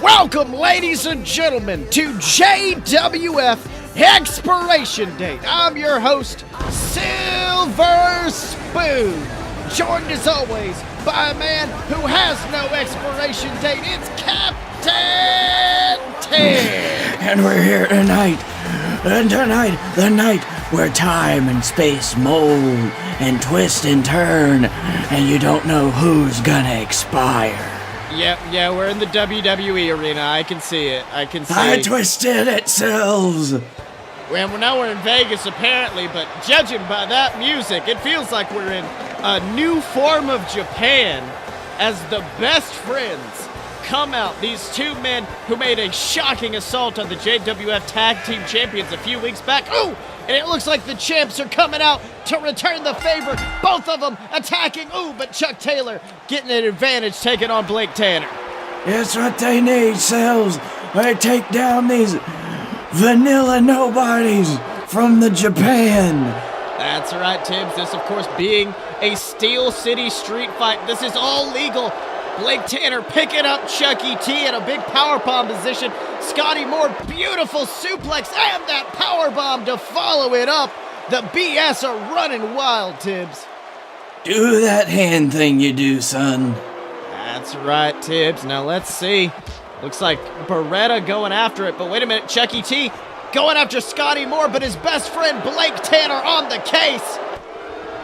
Welcome, ladies and gentlemen, to JWF Expiration Date. I'm your host, Silver Spoon, joined as always by a man who has no expiration date. It's Captain Ted. And we're here tonight, the night where time and space mold and twist and turn, and you don't know who's gonna expire. Yeah, we're in the WWE arena. I can see it. I twisted it, Sills. Well, now we're in Vegas, apparently, but judging by that music, it feels like we're in a new form of Japan as the best friends come out. These two men who made a shocking assault on the JWF Tag Team Champions a few weeks back. Ooh! And it looks like the champs are coming out to return the favor. Both of them attacking. Ooh, but Chuck Taylor getting an advantage, taking on Blake Tanner. It's what they need, Sills. They take down these vanilla nobodies from the Japan. That's right, Tibbs. This, of course, being a Steel City street fight. This is all legal. Blake Tanner picking up Chucky T in a big powerbomb position. Scotty Moore, beautiful suplex, and that powerbomb to follow it up. The BS are running wild, Tibbs. Do that hand thing you do, son. That's right, Tibbs. Now let's see. Looks like Beretta going after it, but wait a minute, Chucky T going after Scotty Moore, but his best friend Blake Tanner on the case.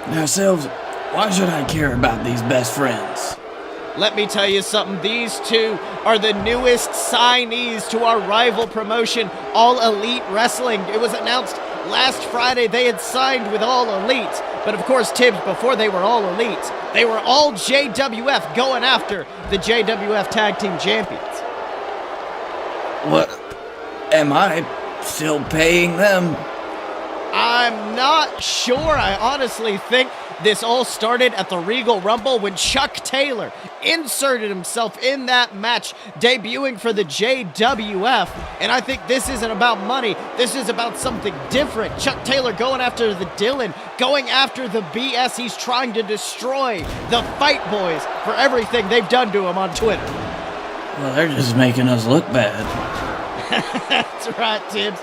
Now, Sills, why should I care about these best friends? Let me tell you something, these two are the newest signees to our rival promotion, All Elite Wrestling. It was announced last Friday they had signed with All Elite. But of course, Tibbs, before they were All Elite, they were all JWF going after the JWF Tag Team Champions. What? Am I still paying them? I'm not sure. I honestly think this all started at the Regal Rumble when Chuck Taylor inserted himself in that match, debuting for the JWF. And I think this isn't about money. This is about something different. Chuck Taylor going after the Dylan, going after the BS. He's trying to destroy the Fight Boys for everything they've done to him on Twitter. Well, they're just making us look bad. That's right, Tibbs.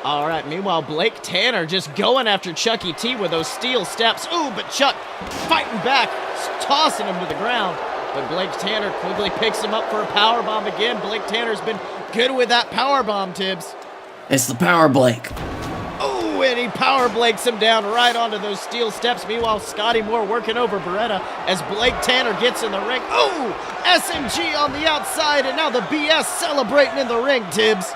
All right, meanwhile, Blake Tanner just going after Chucky T with those steel steps. Ooh, but Chuck fighting back, tossing him to the ground. But Blake Tanner quickly picks him up for a powerbomb again. Blake Tanner's been good with that powerbomb, Tibbs. It's the Power Blake. Ooh, and he power Blakes him down right onto those steel steps. Meanwhile, Scotty Moore working over Beretta as Blake Tanner gets in the ring. Ooh, SMG on the outside, and now the BS celebrating in the ring, Tibbs.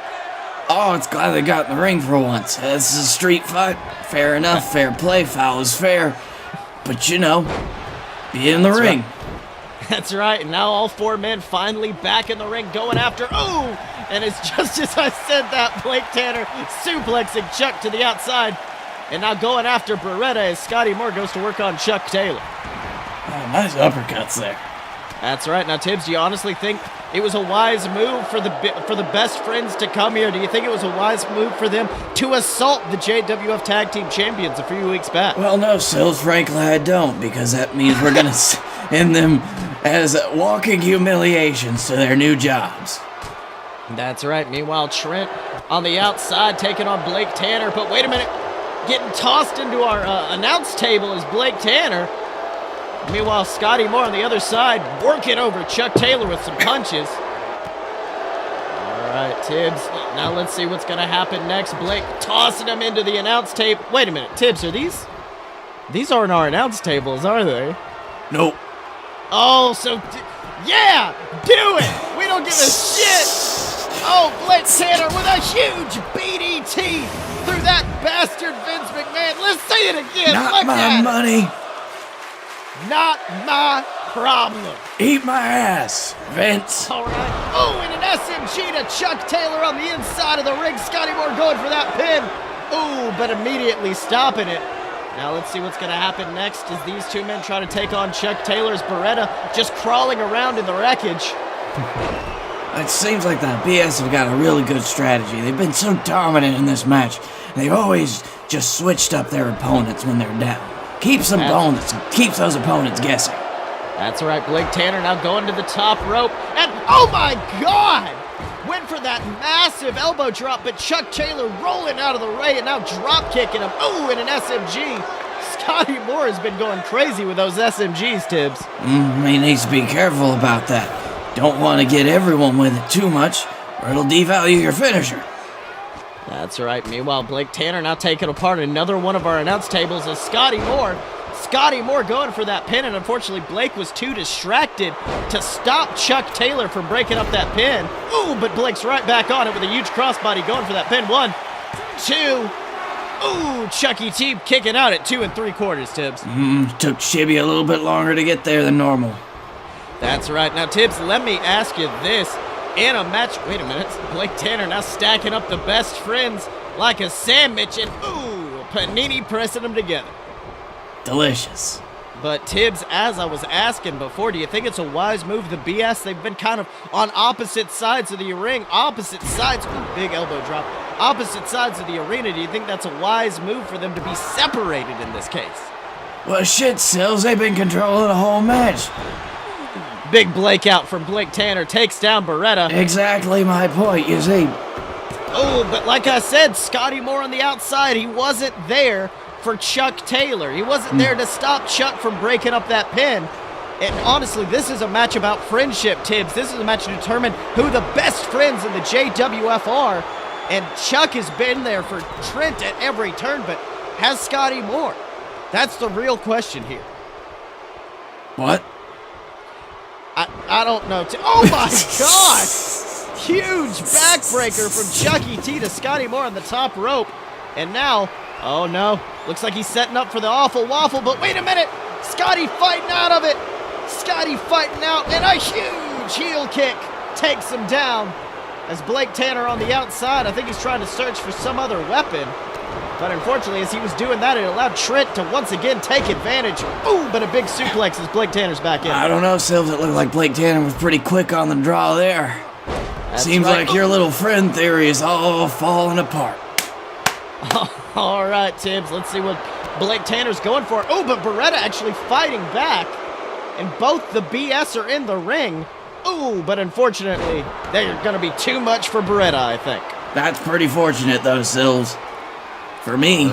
Oh, it's glad they got in the ring for once. This is a street fight. Fair enough, fair play, foul is fair. But you know, be in the ring. Right. That's right, and now all four men finally back in the ring going after, ooh! And it's just as I said that, Blake Tanner suplexing Chuck to the outside. And now going after Beretta as Scotty Moore goes to work on Chuck Taylor. Oh, nice uppercuts there. That's right. Now, Tibbs, do you honestly think it was a wise move for the best friends to come here? Do you think it was a wise move for them to assault the JWF Tag Team Champions a few weeks back? Well, no, Sills, frankly, I don't, because that means we're going to end them as walking humiliations to their new jobs. That's right. Meanwhile, Trent on the outside taking on Blake Tanner. But wait a minute. Getting tossed into our announce table is Blake Tanner. Meanwhile, Scotty Moore on the other side working over Chuck Taylor with some punches. All right, Tibbs. Now let's see what's going to happen next. Blake tossing him into the announce table. Wait a minute, Tibbs, are these aren't our announce tables, are they? Nope. Oh, so, yeah, do it. We don't give a shit. Oh, Blake Tanner with a huge BDT through that bastard Vince McMahon. Let's say it again. Not my money. Not my problem. Eat my ass, Vince. All right. Oh, and an SMG to Chuck Taylor on the inside of the ring. Scotty Moore going for that pin. Ooh, but immediately stopping it. Now let's see what's going to happen next as these two men try to take on Chuck Taylor's Beretta, just crawling around in the wreckage. It seems like the BS have got a really good strategy. They've been so dominant in this match. They've always just switched up their opponents when they're down. Keeps those opponents guessing. That's right, Blake Tanner now going to the top rope, and oh my God! Went for that massive elbow drop, but Chuck Taylor rolling out of the way and now drop kicking him. Ooh, and an SMG. Scotty Moore has been going crazy with those SMGs, Tibbs. He needs to be careful about that. Don't want to get everyone with it too much, or it'll devalue your finisher. That's right. Meanwhile, Blake Tanner now taking apart another one of our announce tables as Scotty Moore going for that pin, and unfortunately Blake was too distracted to stop Chuck Taylor from breaking up that pin. Ooh, but Blake's right back on it with a huge crossbody going for that pin. 1, 2. Ooh, Chucky T kicking out at 2 3/4, Tibbs. Took Shibby a little bit longer to get there than normal. That's right. Now, Tibbs, let me ask you this. In a match, wait a minute, Blake Tanner now stacking up the best friends like a sandwich, and ooh, panini pressing them together. Delicious. But Tibbs, as I was asking before, do you think it's a wise move, the BS? They've been kind of on opposite sides of the ring, opposite sides, ooh, big elbow drop, opposite sides of the arena. Do you think that's a wise move for them to be separated in this case? Well, shit, Sills, they've been controlling the whole match. Big Blake out from Blake Tanner, takes down Beretta. Exactly my point, you see. Oh, but like I said, Scotty Moore on the outside, he wasn't there for Chuck Taylor. He wasn't there to stop Chuck from breaking up that pin. And honestly, this is a match about friendship, Tibbs. This is a match to determine who the best friends in the JWF are. And Chuck has been there for Trent at every turn, but has Scotty Moore? That's the real question here. What? I don't know. Oh my God! Huge backbreaker from Chucky T to Scotty Moore on the top rope. And now, oh no, looks like he's setting up for the awful waffle, but wait a minute! Scotty fighting out of it! Scotty fighting out, and a huge heel kick takes him down. As Blake Tanner on the outside, I think he's trying to search for some other weapon. But unfortunately, as he was doing that, it allowed Trent to once again take advantage. Ooh, but a big suplex as Blake Tanner's back in. I don't know, Sills. It looked like Blake Tanner was pretty quick on the draw there. Seems like your little friend theory is all falling apart. All right, Tibbs, let's see what Blake Tanner's going for. Oh, but Beretta actually fighting back. And both the BS are in the ring. Ooh, but unfortunately, they're going to be too much for Beretta, I think. That's pretty fortunate, though, Sills. For me.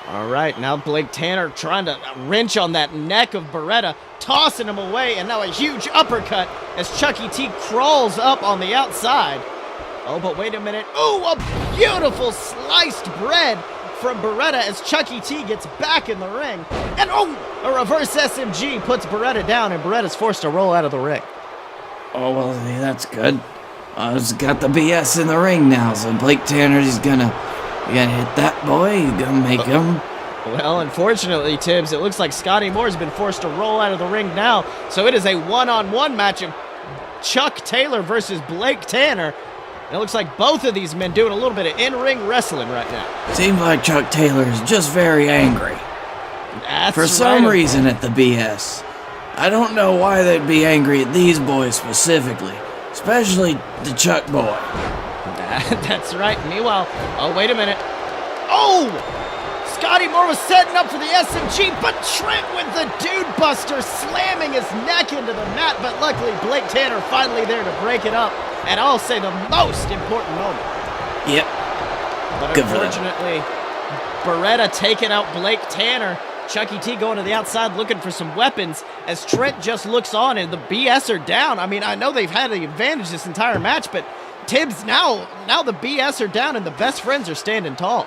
All right, now Blake Tanner trying to wrench on that neck of Beretta, tossing him away, and now a huge uppercut as Chucky T crawls up on the outside. Oh, but wait a minute. Ooh, a beautiful sliced bread from Beretta as Chucky T gets back in the ring. And oh, a reverse SMG puts Beretta down, and Beretta's forced to roll out of the ring. Oh, well, that's good. He's got the BS in the ring now, so Blake Tanner's gonna hit that boy. He's gonna make him. Well, unfortunately, Tibbs, it looks like Scotty Moore's been forced to roll out of the ring now. So it is a one-on-one match of Chuck Taylor versus Blake Tanner. And it looks like both of these men doing a little bit of in-ring wrestling right now. Seems like Chuck Taylor is just very angry. For some reason at the BS. I don't know why they'd be angry at these boys specifically. Especially the Chuck boy. That's right. Meanwhile, oh, wait a minute. Oh! Scotty Moore was setting up for the SMG, but Trent with the Dude Buster slamming his neck into the mat, but luckily Blake Tanner finally there to break it up. And I'll say the most important moment. Yep. But unfortunately, Beretta taking out Blake Tanner. Chucky T going to the outside looking for some weapons as Trent just looks on and the BS are down. I mean, I know they've had the advantage this entire match, but Tibbs, now the BS are down and the best friends are standing tall.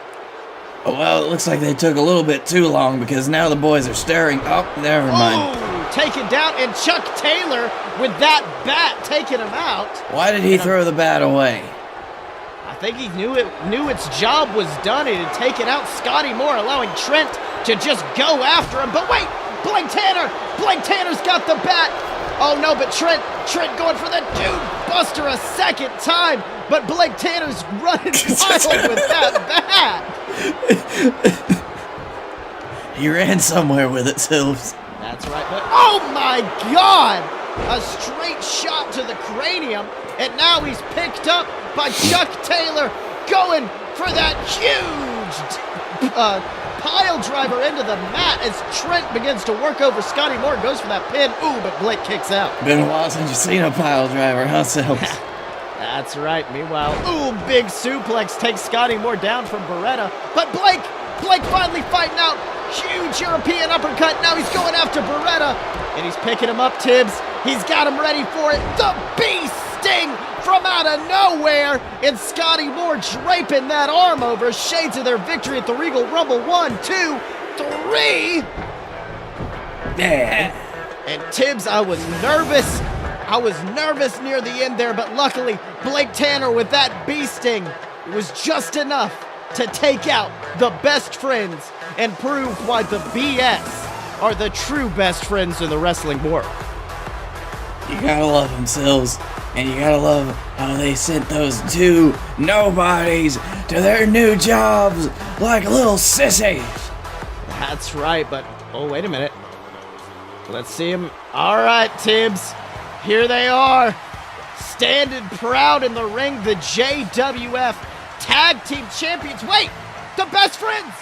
Oh, well, it looks like they took a little bit too long because now the boys are staring. Oh, never mind. Oh, taken down, and Chuck Taylor with that bat taking him out. Why did he throw the bat away? I think he knew its job was done. It had taken out Scotty Moore, allowing Trent to just go after him. But wait, Blake Tanner's got the bat. Oh no, but Trent going for the Dude Buster a second time. But Blake Tanner's running wild with that bat. He ran somewhere with it, Silves. That's right, but oh my God! A straight shot to the cranium, and now he's picked up by Chuck Taylor, going for that huge pile driver into the mat as Trent begins to work over Scotty Moore, goes for that pin. Ooh, but Blake kicks out. Been a while since you've seen a pile driver, huh, Sells? That's right. Meanwhile, ooh, big suplex takes Scotty Moore down from Beretta. But Blake finally fighting out. Huge European uppercut. Now he's going after Beretta. And he's picking him up, Tibbs. He's got him ready for it. The Beast Sting from out of nowhere. And Scotty Moore draping that arm over. Shades of their victory at the Regal Rumble. 1, 2, 3. Yeah. And Tibbs, I was nervous. I was nervous near the end there, but luckily, Blake Tanner with that bee sting was just enough to take out the best friends and prove why the BS are the true best friends in the wrestling world. You gotta love them, Sills. And you gotta love how they sent those two nobodies to their new jobs like little sissies. That's right, but, oh, wait a minute. Let's see him. All right, Tibbs. Here they are, standing proud in the ring, the JWF Tag Team Champions. Wait, the best friends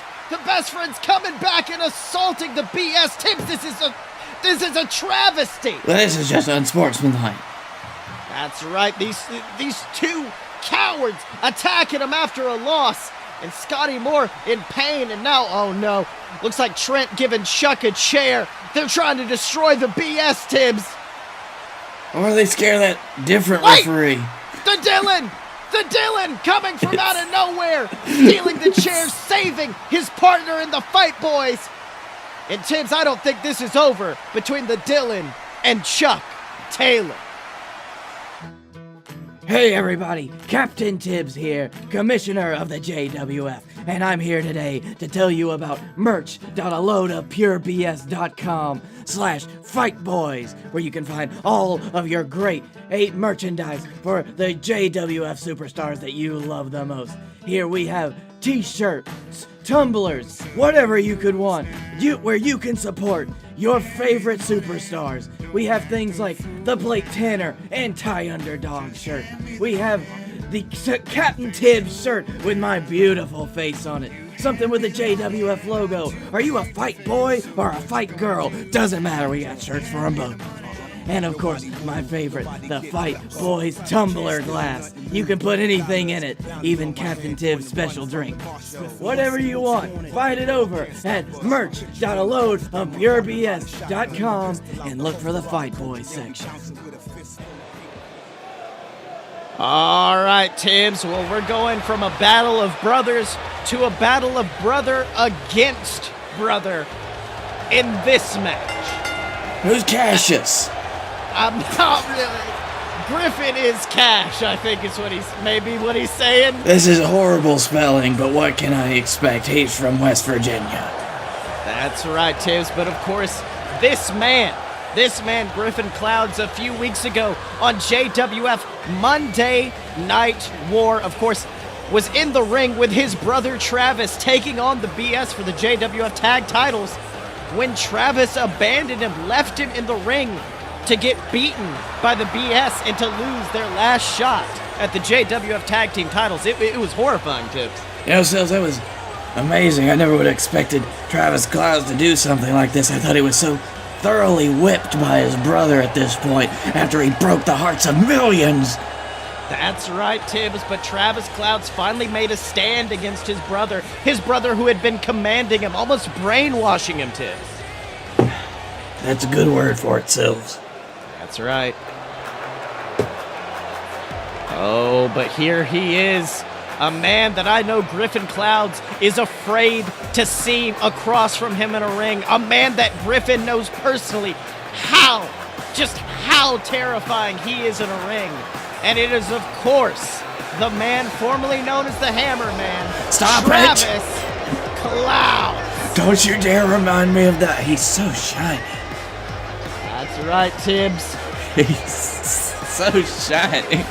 coming back and assaulting the BS. Tibbs, this is a travesty. This is just unsportsmanlike. That's right, these two cowards attacking him after a loss. And Scotty Moore in pain, and now, oh no, looks like Trent giving Chuck a chair. They're trying to destroy the BS, Tibbs. Or are they scared of that different referee? The Dylan coming from out of nowhere, stealing the chair, saving his partner in the fight, boys. And Tibbs, I don't think this is over between the Dylan and Chuck Taylor. Hey everybody, Captain Tibbs here, Commissioner of the JWF, and I'm here today to tell you about merch.alodapurebs.com/fightboys, where you can find all of your great merchandise for the JWF superstars that you love the most. Here we have t-shirts, tumblers, whatever you could want, where you can support your favorite superstars. We have things like the Blake Tanner Anti-Underdog shirt. We have the Captain Tibbs shirt with my beautiful face on it. Something with the JWF logo. Are you a fight boy or a fight girl? Doesn't matter, we got shirts for them both. And of course, my favorite, the Fight Boys tumbler glass. You can put anything in it, even Captain Tibbs' special drink. Whatever you want, find it over at merch.alodapurebs.com and look for the Fight Boys section. All right, Tibbs. Well, we're going from a battle of brothers to a battle of brother against brother in this match. Who's Cassius? I'm not really. Griffin is Cash, I think is what he's saying. This is horrible spelling, but what can I expect? He's from West Virginia. That's right, Tibbs. But of course, this man, Griffin Clouds, a few weeks ago on JWF Monday Night War, of course, was in the ring with his brother Travis, taking on the BS for the JWF tag titles. When Travis abandoned him, left him in the ring to get beaten by the BS and to lose their last shot at the JWF tag team titles. It was horrifying, Tibbs. You know, Sills, that was amazing. I never would have expected Travis Clouds to do something like this. I thought he was so thoroughly whipped by his brother at this point after he broke the hearts of millions. That's right, Tibbs, but Travis Clouds finally made a stand against his brother who had been commanding him, almost brainwashing him, Tibbs. That's a good word for it, Sills. That's right. Oh, but here he is, a man that I know Griffin Clouds is afraid to see across from him in a ring, a man that Griffin knows personally how terrifying he is in a ring. And it is, of course, the man formerly known as the Hammer Man, Travis Clouds. Don't you dare remind me of that. He's so shiny. That's right, Tibbs. He's so shiny.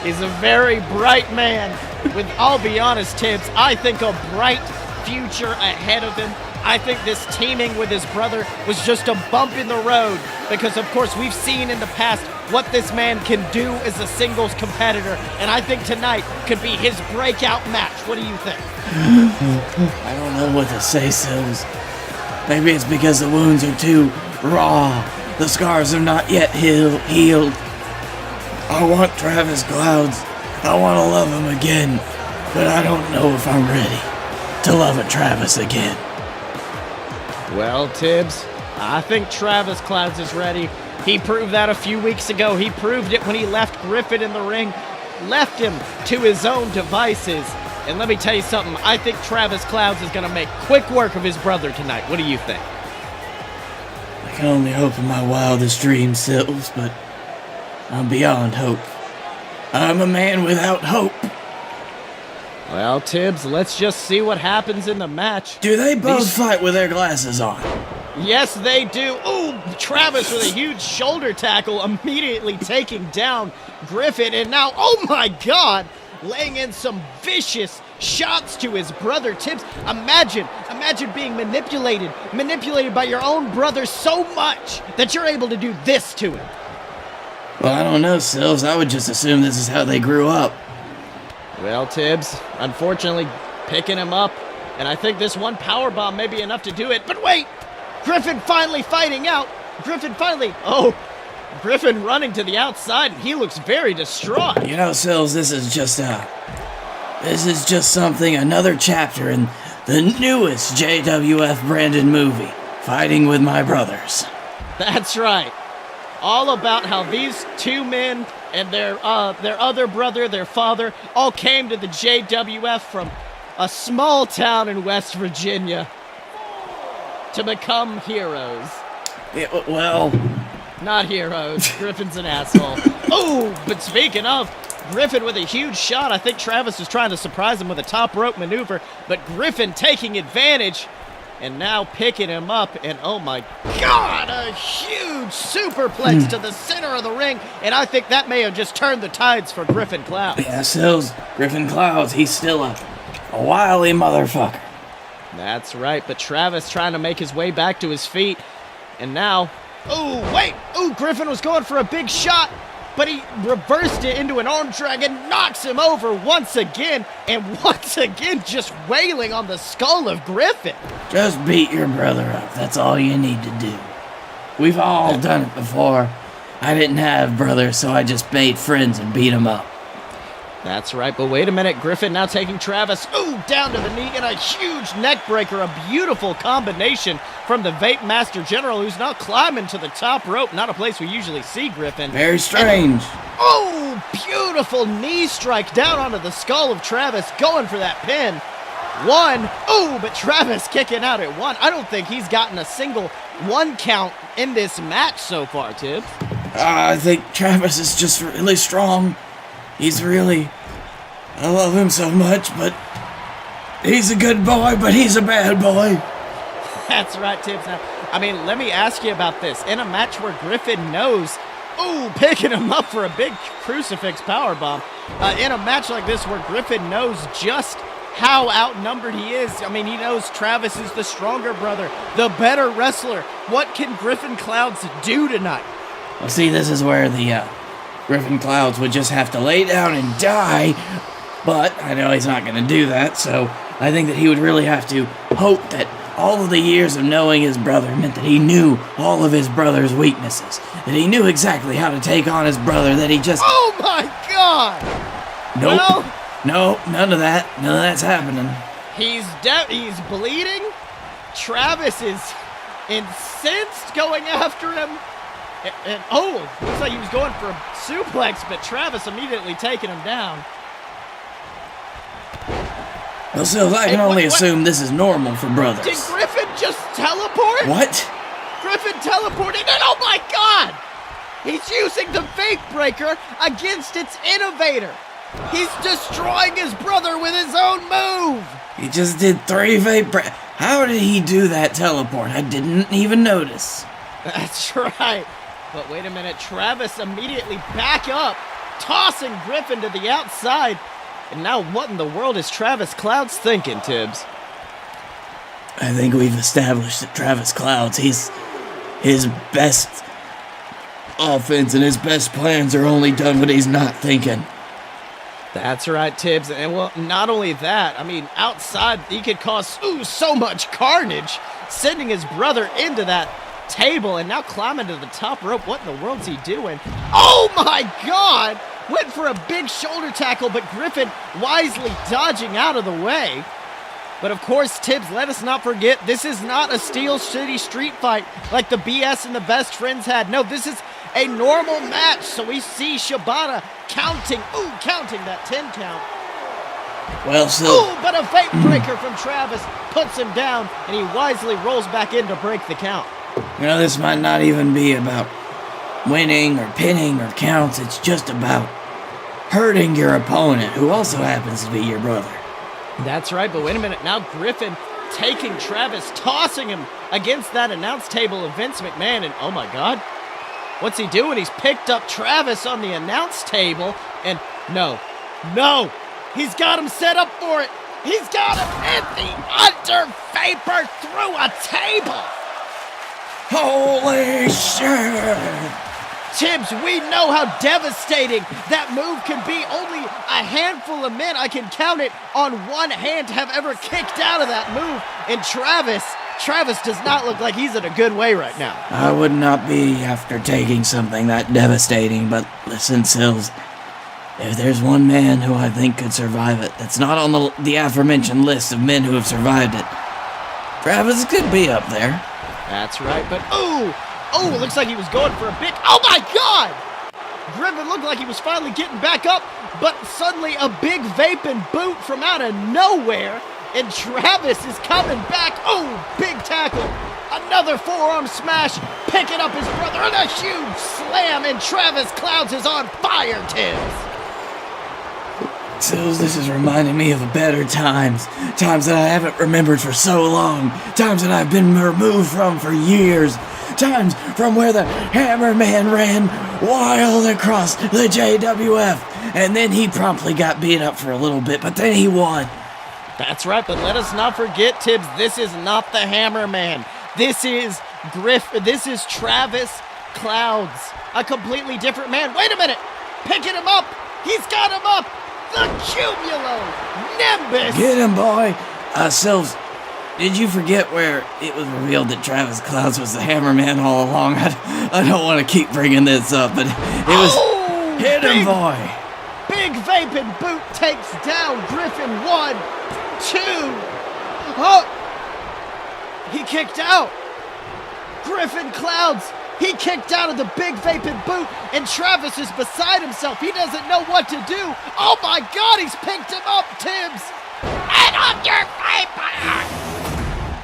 He's a very bright man with, I'll be honest, Tibbs, I think a bright future ahead of him. I think this teaming with his brother was just a bump in the road because, of course, we've seen in the past what this man can do as a singles competitor, and I think tonight could be his breakout match. What do you think? I don't know what to say, Sills. Maybe it's because the wounds are too raw. The scars are not yet healed. I want Travis Clouds. I want to love him again, but I don't know if I'm ready to love a Travis again. Well, Tibbs, I think Travis Clouds is ready. He proved that a few weeks ago. He proved it when he left Griffin in the ring, left him to his own devices. And let me tell you something, I think Travis Clouds is going to make quick work of his brother tonight. What do you think? I can only hope in my wildest dreams, Sills, but I'm beyond hope. I'm a man without hope. Well, Tibbs, let's just see what happens in the match. Do they both fight with their glasses on? Yes, they do. Ooh, Travis with a huge shoulder tackle immediately taking down Griffin. And now, oh my God, laying in some vicious shots to his brother Tibbs. Imagine being manipulated by your own brother so much that you're able to do this to him. Well, I don't know, Sills. I would just assume this is how they grew up. Well, Tibbs, unfortunately, picking him up, and I think this one powerbomb may be enough to do it. But wait! Griffin finally fighting out! Griffin running to the outside, and he looks very distraught. You know, Sills, this is just something, another chapter in the newest JWF branded movie, Fighting with My Brothers. That's right. All about how these two men and their other brother, their father, all came to the JWF from a small town in West Virginia to become heroes. Yeah, well, not heroes. Griffin's an asshole. Oh, but speaking of, Griffin with a huge shot. I think Travis was trying to surprise him with a top rope maneuver, but Griffin taking advantage and now picking him up, and oh my God, a huge superplex to the center of the ring, and I think that may have just turned the tides for Griffin Clouds. Yeah, Sills, Griffin Clouds, he's still a wily motherfucker. That's right, but Travis trying to make his way back to his feet, and now, Griffin was going for a big shot, but he reversed it into an arm drag and knocks him over once again, and once again just wailing on the skull of Griffin. Just beat your brother up. That's all you need to do. We've all done it before. I didn't have brothers, so I just made friends and beat them up. That's right, but wait a minute. Griffin now taking Travis, down to the knee in a huge neck breaker. A beautiful combination from the Vape Master General, who's now climbing to the top rope. Not a place we usually see Griffin. Very strange. And, beautiful knee strike down onto the skull of Travis, going for that pin. One, but Travis kicking out at one. I don't think he's gotten a single one count in this match so far, Tibbs. I think Travis is just really strong. I love him so much, but he's a good boy, but he's a bad boy. That's right, Tibbs. Now, let me ask you about this. In a match where Griffin knows, picking him up for a big crucifix powerbomb, in a match like this where Griffin knows just how outnumbered he is. He knows Travis is the stronger brother, the better wrestler. What can Griffin Clouds do tonight? Well, see, this is where the Griffin Clouds would just have to lay down and die, but I know he's not going to do that, so I think that he would really have to hope that all of the years of knowing his brother meant that he knew all of his brother's weaknesses, that he knew exactly how to take on his brother, that he just... Oh my God! Nope. Well, no, none of that. None of that's happening. He's bleeding. Travis is incensed going after him. And looks like he was going for a suplex, but Travis immediately taking him down. Well, Sills, I can only assume this is normal for brothers. Did Griffin just teleport? What? Griffin teleported, and oh my God! He's using the Vape Breaker against its innovator. He's destroying his brother with his own move. He just did 3 Vape Breakers. How did he do that teleport? I didn't even notice. That's right. But wait a minute, Travis immediately back up, tossing Griffin to the outside. And now what in the world is Travis Clouds thinking, Tibbs? I think we've established that Travis Clouds, his best offense and his best plans are only done when he's not thinking. That's right, Tibbs. And well, not only that, I mean, outside, he could cause so much carnage, sending his brother into that table and now climbing to the top rope. What in the world's he doing? Oh my God! Went for a big shoulder tackle, but Griffin wisely dodging out of the way. But of course, Tibbs, let us not forget, this is not a Steel City street fight like the BS and the Best Friends had. No, this is a normal match. So we see Shibata counting that 10 count. Well, so... but a vape breaker from Travis puts him down, and he wisely rolls back in to break the count. You know, this might not even be about winning or pinning or counts. It's just about hurting your opponent, who also happens to be your brother. That's right, but wait a minute. Now Griffin taking Travis, tossing him against that announce table of Vince McMahon, and oh my God, what's he doing? He's picked up Travis on the announce table, and no, he's got him set up for it. He's got him in the under vapor through a table. Holy shit! Tibbs, we know how devastating that move can be. Only a handful of men, I can count it on one hand, have ever kicked out of that move. And Travis does not look like he's in a good way right now. I would not be after taking something that devastating, but listen, Sills, if there's one man who I think could survive it, that's not on the aforementioned list of men who have survived it, Travis could be up there. That's right, but it looks like he was going for a big, oh my God! Griffin looked like he was finally getting back up, but suddenly a big vaping boot from out of nowhere, and Travis is coming back. Big tackle. Another forearm smash, picking up his brother, and a huge slam, and Travis Clouds is on fire, Tibbs. Sills, this is reminding me of better times that I haven't remembered for so long, times that I've been removed from for years, times from where the Hammerman ran wild across the JWF, and then he promptly got beat up for a little bit, but then he won. That's right, but let us not forget, Tibbs, this is not the Hammerman. This is This is Travis Clouds, a completely different man. Wait a minute, picking him up. He's got him up. The Cumulo Nimbus. Get him, boy. Sills, did you forget where it was revealed that Travis Clouds was the Hammerman all along? I don't want to keep bringing this up, but it was... hit him, boy. Big vaping boot takes down Griffin. 1, 2. He kicked out. Griffin Clouds. He kicked out of the big vaping boot, and Travis is beside himself. He doesn't know what to do. Oh my God, he's picked him up, Tibbs. And under vapor.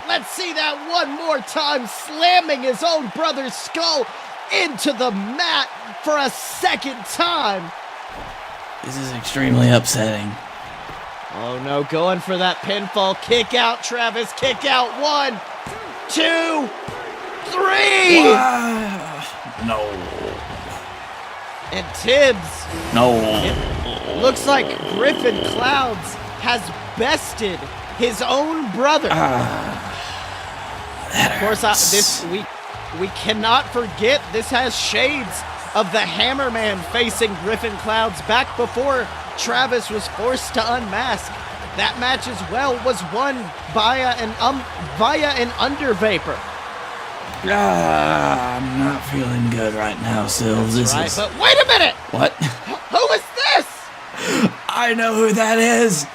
Let's see that one more time, slamming his own brother's skull into the mat for a second time. This is extremely upsetting. Oh no, going for that pinfall. Kick out, Travis. Kick out. 1, 2, 3. No. And Tibbs. No. It looks like Griffin Clouds has bested his own brother. Of course, we cannot forget this has shades of the Hammerman facing Griffin Clouds back before Travis was forced to unmask. That match as well was won via an under vapor. I'm not feeling good right now, Sills. But wait a minute! What? Who is this? I know who that is.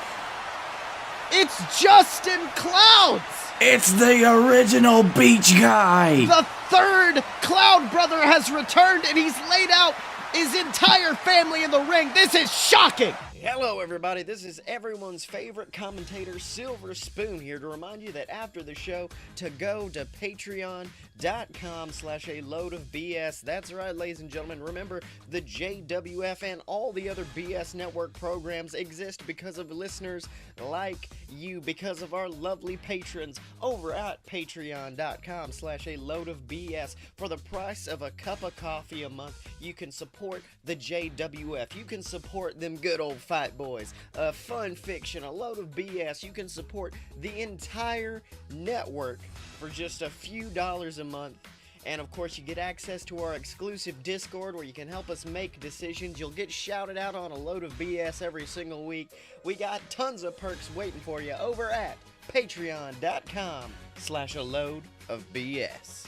It's Justin Clouds. It's the original beach guy. The third Cloud brother has returned, and he's laid out his entire family in the ring. This is shocking. Hello everybody, this is everyone's favorite commentator, Silver Spoon, here to remind you that after the show, to go to patreon.com/a-load-of-BS. That's right, ladies and gentlemen, remember the JWF and all the other BS Network programs exist because of listeners like you, because of our lovely patrons over at patreon.com/a-load-of-BS. For the price of a cup of coffee a month, you can support the JWF. You can support them good old Fight Boys, a fun fiction, a load of BS. You can support the entire network for just a few dollars a month. And of course, you get access to our exclusive Discord where you can help us make decisions. You'll get shouted out on a load of BS every single week. We got tons of perks waiting for you over at patreon.com/a load of BS.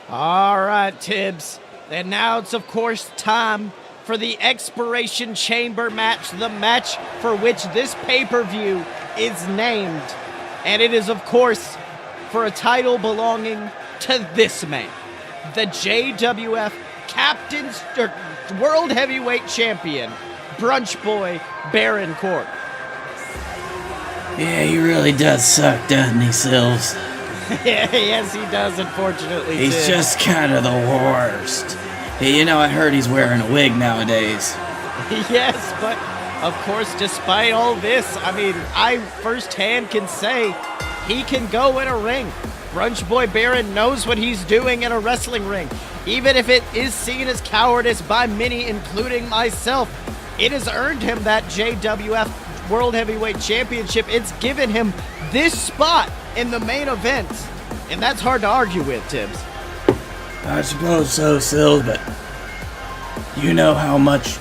All right, Tibbs. And now it's, of course, time for the Expiration Chamber match, the match for which this pay-per-view is named. And it is, of course, for a title belonging to this man, the JWF Captain's World Heavyweight Champion, Brunch Boy Baron Corbin. Yeah, he really does suck, doesn't he, Sills? Yes, he does, unfortunately. He's just kind of the worst. Hey, you know, I heard he's wearing a wig nowadays. Yes, but of course, despite all this, I mean, I firsthand can say he can go in a ring. Brunch Boy Baron knows what he's doing in a wrestling ring. Even if it is seen as cowardice by many, including myself, it has earned him that JWF World Heavyweight Championship. It's given him this spot in the main event, and that's hard to argue with, Tibbs. I suppose so, Sills, but you know how much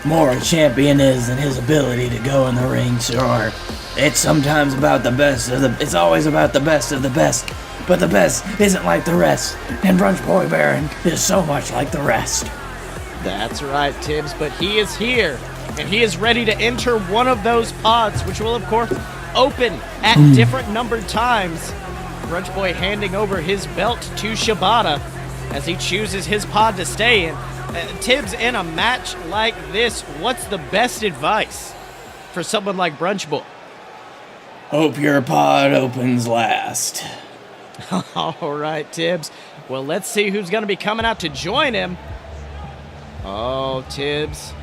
more a champion is than his ability to go in the ring, sure. It's sometimes about the best of the... It's always about the best of the best, but the best isn't like the rest, and Brunch Boy Baron is so much like the rest. That's right, Tibbs, but he is here, and he is ready to enter one of those pods, which will, of course, open at different numbered times. Grudge Boy handing over his belt to Shibata as he chooses his pod to stay in. Tibbs, in a match like this, what's the best advice for someone like Brunch Boy? Hope your pod opens last. All right, Tibbs. Well, let's see who's going to be coming out to join him. Oh, Tibbs,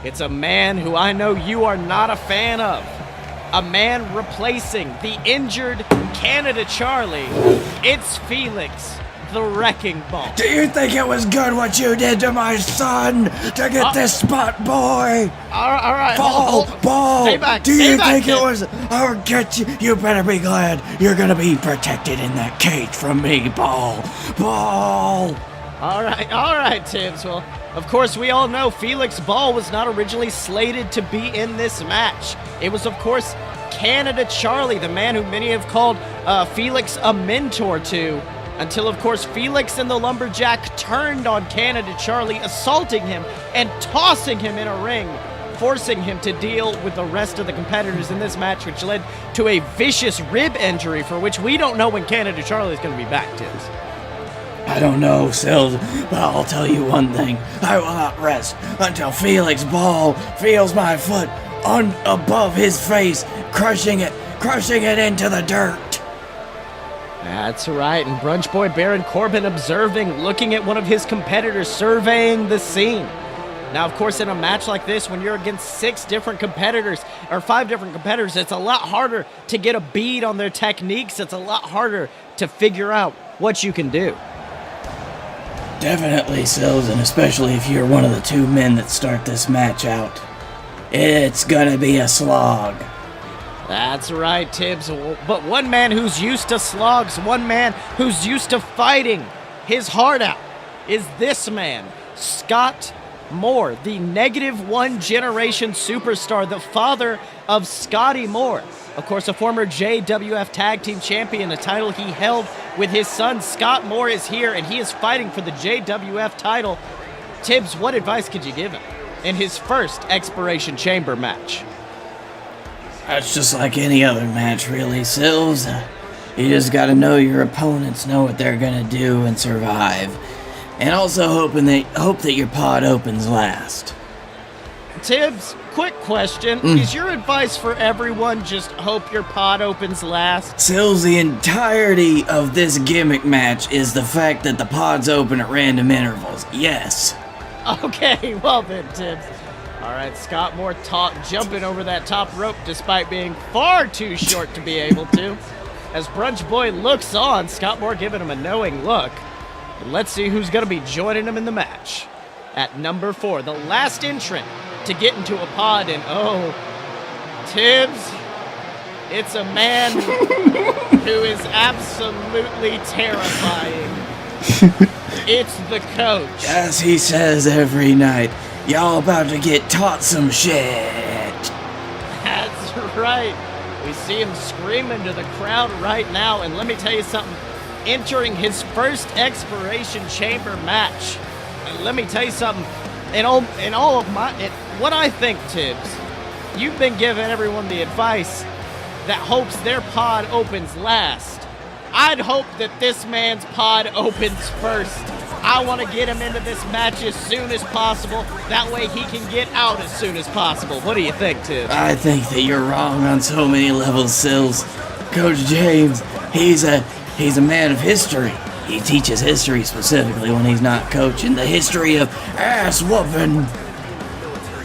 it's a man who I know you are not a fan of. A man replacing the injured Canada Charlie. It's Felix, the Wrecking Ball. Do you think it was good what you did to my son to get this spot, boy? All right. Ball. Stay back. Do you think kid. it was? I'll get you. You better be glad you're gonna be protected in that cage from me, Ball. All right, Tibbs. Well, of course, we all know Felix Ball was not originally slated to be in this match. It was, of course, Canada Charlie, the man who many have called Felix a mentor to, until, of course, Felix and the Lumberjack turned on Canada Charlie, assaulting him and tossing him in a ring, forcing him to deal with the rest of the competitors in this match, which led to a vicious rib injury for which we don't know when Canada Charlie is going to be back, Tibbs. I don't know, Sills, but I'll tell you one thing. I will not rest until Felix Ball feels my foot above his face, crushing it into the dirt. That's right, and Brunch Boy Baron Corbin observing, looking at one of his competitors, surveying the scene. Now, of course, in a match like this, when you're against 5 different competitors, it's a lot harder to get a bead on their techniques. It's a lot harder to figure out what you can do. Definitely, Sills, and especially if you're one of the 2 men that start this match out. It's gonna be a slog. That's right, Tibbs. But one man who's used to slogs, one man who's used to fighting his heart out, is this man, Scott Moore, the -1 generation superstar, the father of Scotty Moore. Of course, a former JWF Tag Team Champion, a title he held with his son. Scott Moore is here, and he is fighting for the JWF title. Tibbs, what advice could you give him in his first Expiration Chamber match? That's just like any other match, really, Sills. You just gotta know your opponents, know what they're gonna do, and survive. And also hope that your pod opens last. Tibbs, quick question. Is your advice for everyone just hope your pod opens last? Sills, the entirety of this gimmick match is the fact that the pods open at random intervals. Yes. Okay, well then, Tibbs. All right, Scott Moore jumping over that top rope despite being far too short to be able to. As Brunch Boy looks on, Scott Moore giving him a knowing look. Let's see who's going to be joining him in the match. At number 4, the last entrant to get into a pod, and oh, Tibbs, it's a man who is absolutely terrifying. It's the coach. As he says every night, y'all about to get taught some shit. That's right. We see him screaming to the crowd right now, and let me tell you something. Entering his first Expiration Chamber match. And let me tell you something. What I think, Tibbs, you've been giving everyone the advice that hopes their pod opens last. I'd hope that this man's pod opens first. I want to get him into this match as soon as possible. That way he can get out as soon as possible. What do you think, Tibbs? I think that you're wrong on so many levels, Sills. Coach James, he's a man of history. He teaches history specifically when he's not coaching. The history of ass whooping.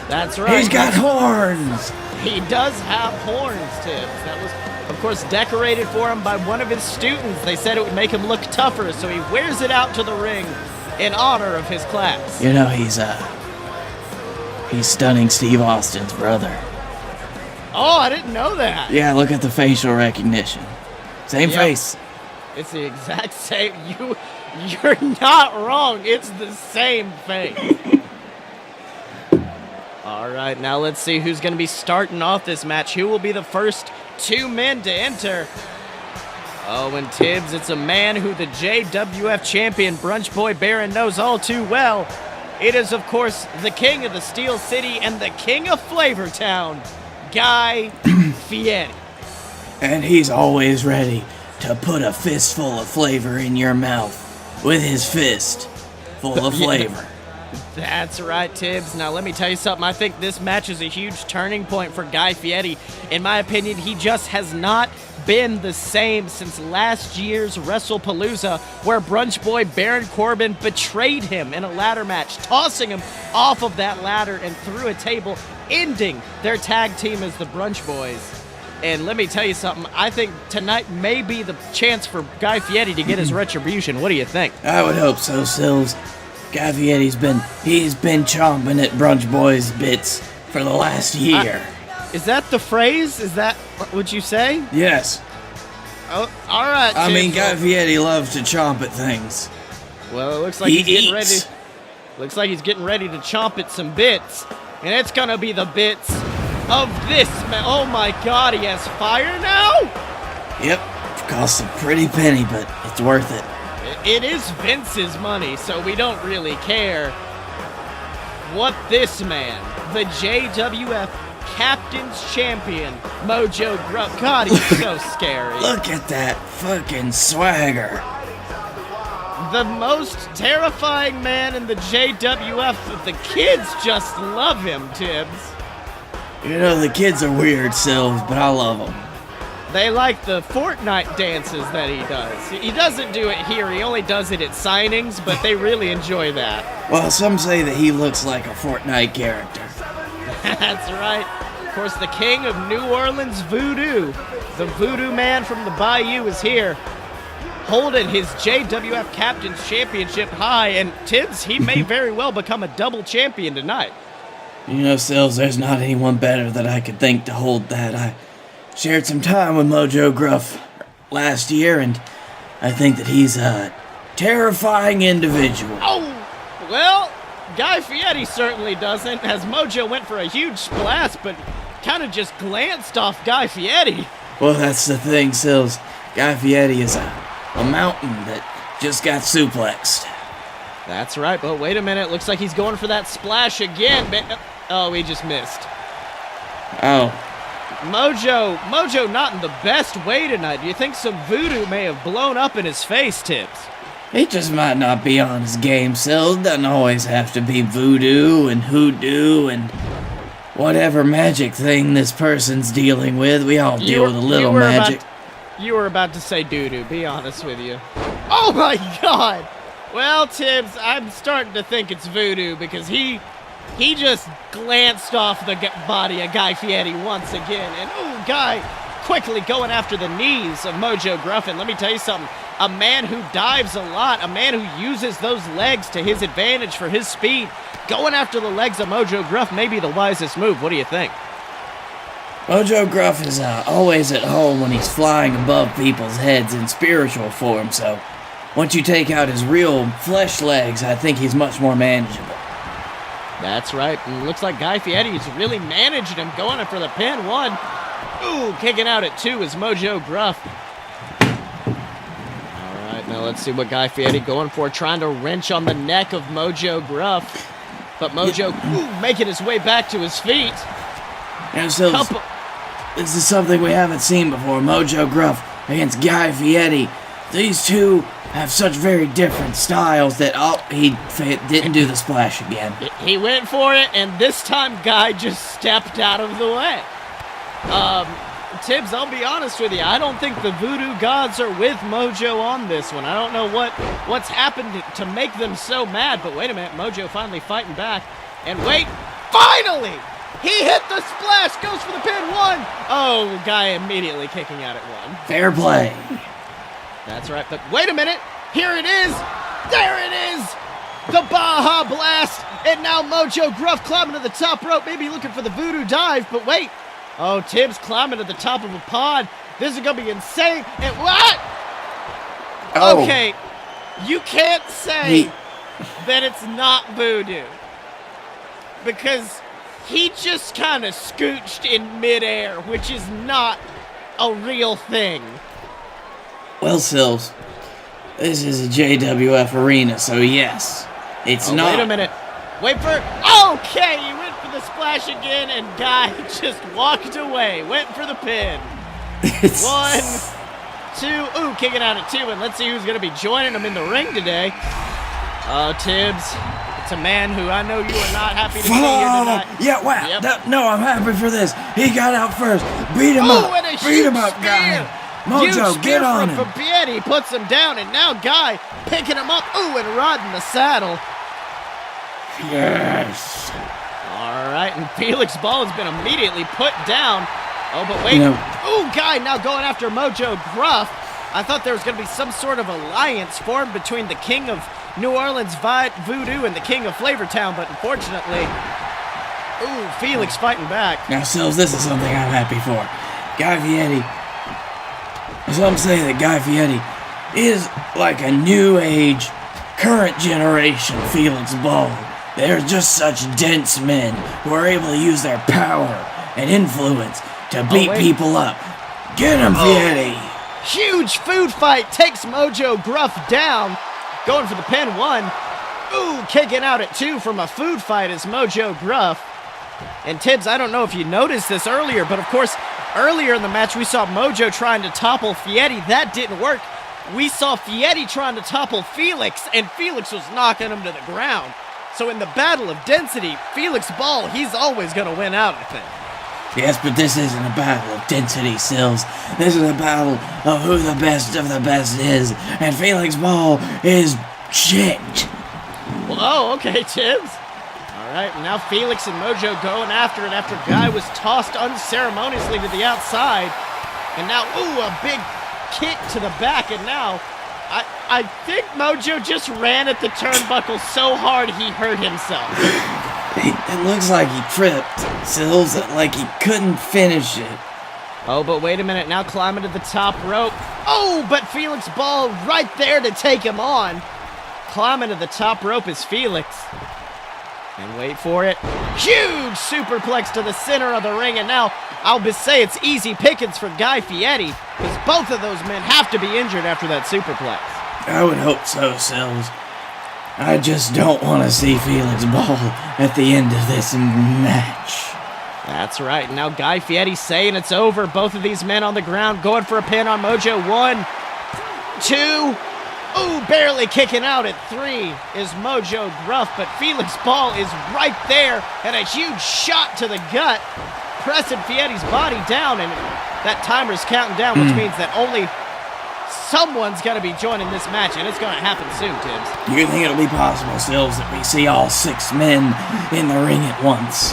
That's right. He's got horns. He does have horns, Tibbs. That was, of course, decorated for him by one of his students. They said it would make him look tougher, so he wears it out to the ring in honor of his class. You know, he's stunning Steve Austin's brother. Oh, I didn't know that. Yeah, look at the facial recognition. Same face. It's the exact same. You're not wrong. It's the same face. All right, now let's see who's going to be starting off this match. Who will be the first 2 men to enter? Oh, and Tibbs, it's a man who the JWF champion Brunch Boy Baron knows all too well. It is, of course, the king of the Steel City and the king of Flavor Town, Guy Fieri. And he's always ready to put a fistful of flavor in your mouth with his fist full of flavor. That's right, Tibbs. Now, let me tell you something. I think this match is a huge turning point for Guy Fieri. In my opinion, he just has not been the same since last year's WrestlePalooza, where Brunch Boy Baron Corbin betrayed him in a ladder match, tossing him off of that ladder and through a table, ending their tag team as the Brunch Boys. And let me tell you something. I think tonight may be the chance for Guy Fieri to get his retribution. What do you think? I would hope so, Sills. Guy Fieri's been chomping at Brunch Boy's bits for the last year. Is that the phrase? Is that what would you say? Yes. Oh, all right. I mean, Guy Fieri loves to chomp at things. Well, it looks like he's getting ready. Looks like he's getting ready to chomp at some bits, and it's gonna be the bits of this man. Oh my God, he has fire now. Yep, costs a pretty penny, but it's worth it. It is Vince's money, so we don't really care. What this man, the JWF Captain's Champion, Mojo Gruff. God, he's so scary. Look at that fucking swagger. The most terrifying man in the JWF. The kids just love him, Tibbs. You know, the kids are weird selves, but I love them. They like the Fortnite dances that he does. He doesn't do it here. He only does it at signings, but they really enjoy that. Well, some say that he looks like a Fortnite character. That's right. Of course, the king of New Orleans Voodoo, the Voodoo man from the Bayou, is here, holding his JWF Captain's Championship high. And Tibbs, he may very well become a double champion tonight. You know, Sills, there's not anyone better that I could think to hold that. I shared some time with Mojo Gruff last year, and I think that he's a terrifying individual. Oh, well, Guy Fieri certainly doesn't, as Mojo went for a huge splash, but kind of just glanced off Guy Fieri. Well, that's the thing, Sills. Guy Fieri is a mountain that just got suplexed. That's right, but wait a minute. Looks like he's going for that splash again. Oh, he just missed. Oh. Mojo not in the best way tonight. Do you think some voodoo may have blown up in his face, Tibbs? He just might not be on his game, Sills. Doesn't always have to be voodoo and hoodoo and whatever magic thing this person's dealing with. We all deal with a little magic. You were about to say doo-doo, be honest with you. Oh my God! Well, Tibbs, I'm starting to think it's voodoo because he just glanced off the body of Guy Fieri once again. And, ooh, Guy quickly going after the knees of Mojo Griffin. Let me tell you something. a man who dives a lot, a man who uses those legs to his advantage for his speed. Going after the legs of Mojo Gruff may be the wisest move. What do you think? Mojo Gruff is always at home when he's flying above people's heads in spiritual form, so once you take out his real flesh legs, I think he's much more manageable. That's right. And looks like Guy Fieri's really managed him, going in for the pin. 1. Ooh, kicking out at 2 is Mojo Gruff. All right, now let's see what Guy Fieri going for, trying to wrench on the neck of Mojo Gruff. But Mojo making his way back to his feet. And so this is something we haven't seen before. Mojo Gruff against Guy Fieri. These two have such very different styles that he didn't do the splash again. He went for it, and this time Guy just stepped out of the way. Tibbs, I'll be honest with you, I don't think the voodoo gods are with Mojo on this one. I don't know what's happened to make them so mad, but wait a minute, Mojo finally fighting back. And wait, finally! He hit the splash, goes for the pin. 1. Oh, Guy immediately kicking out at 1. Fair play. That's right, but wait a minute. Here it is. There it is. The Baja Blast. And now Mojo Gruff climbing to the top rope, maybe looking for the voodoo dive, but wait. Oh, Tibbs climbing to the top of a pod. This is going to be insane. And what? Oh. Okay, you can't say that it's not voodoo. Because he just kind of scooched in midair, which is not a real thing. Well, Sills, this is a JWF arena, so yes, it's not. Wait a minute. Wait for it. Okay, he went for the splash again, and Guy just walked away. Went for the pin. 1, 2. Ooh, kicking out at 2, and let's see who's going to be joining him in the ring today. Oh, Tibbs. It's a man who I know you are not happy to see here tonight. Yeah, wow. Yep. No, I'm happy for this. He got out first. Beat him up. And a Beat him huge up, spear. Guy. Mojo, get on him. From Fieri puts him down, and now Guy picking him up. Ooh, and riding the saddle. Yes. All right, and Felix Ball has been immediately put down. Oh, but wait. Ooh, Guy now going after Mojo Gruff. I thought there was going to be some sort of alliance formed between the king of New Orleans Voodoo and the king of Flavortown, but unfortunately, ooh, Felix fighting back. Now, Sills, this is something I'm happy for. Guy Fieri. Some say that Guy Fieri is like a new age, current generation Felix Ball. They're just such dense men who are able to use their power and influence to beat people up. Get him, Fieri! Huge food fight takes Mojo Gruff down. Going for the pin. 1. Ooh, kicking out at 2 from a food fight is Mojo Gruff. And Tibbs, I don't know if you noticed this earlier, but of course, earlier in the match we saw Mojo trying to topple Fieri. That didn't work. We saw Fieri trying to topple Felix, and Felix was knocking him to the ground. So in the battle of density, Felix Ball, he's always going to win out, I think. Yes, but this isn't a battle of density, Sills. This is a battle of who the best of the best is, and Felix Ball is shit. Well, oh, okay, Tibbs. All right, now Felix and Mojo going after it after Guy was tossed unceremoniously to the outside. And now, ooh, a big kick to the back, and now I think Mojo just ran at the turnbuckle so hard he hurt himself. It looks like he tripped, Sills, like he couldn't finish it. Oh, but wait a minute, now climbing to the top rope. Oh, but Felix Ball right there to take him on. Climbing to the top rope is Felix. And wait for it. Huge superplex to the center of the ring, and now I'll just say it's easy pickings for Guy Fieri, because both of those men have to be injured after that superplex. I would hope so, Sills. I just don't want to see Felix Ball at the end of this match. That's right. Now Guy Fieri saying it's over. Both of these men on the ground going for a pin on Mojo. 1, 2. Ooh, barely kicking out at 3 is Mojo Gruff, but Felix Ball is right there, and a huge shot to the gut, pressing Fieri's body down, and that timer's counting down, which means that only someone's going to be joining this match, and it's going to happen soon, Tibbs. You think it'll be possible, Sills, that we see all 6 men in the ring at once?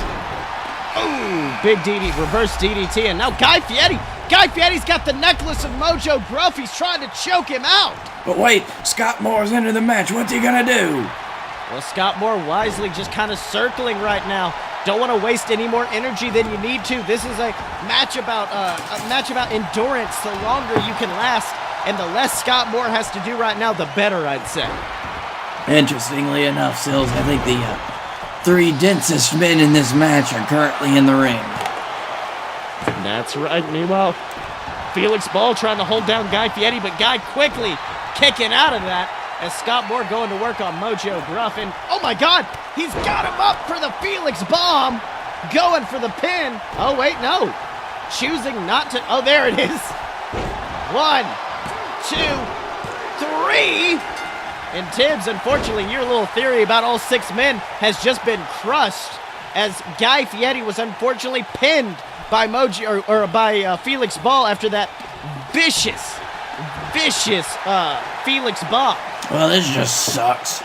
Ooh, big reverse DDT, and now Guy Fieri. Guy Fieri's got the necklace of Mojo Gruff. He's trying to choke him out. But wait, Scott Moore's into the match. What's he gonna do? Well, Scott Moore wisely just kind of circling right now. Don't want to waste any more energy than you need to. This is a match about endurance. The longer you can last, and the less Scott Moore has to do right now, the better, I'd say. Interestingly enough, Sills, I think the three densest men in this match are currently in the ring. That's right. Meanwhile, Felix Ball trying to hold down Guy Fieri, but Guy quickly kicking out of that as Scott Moore going to work on Mojo Gruff. And oh my God, he's got him up for the Felix bomb, going for the pin. Oh wait, no, choosing not to. Oh, there it is. 1, 2, 3. And Tibbs, unfortunately, your little theory about all 6 men has just been crushed as Guy Fieri was unfortunately pinned by Mojo or by Felix Ball after that vicious Felix bomb. Well, this just sucks.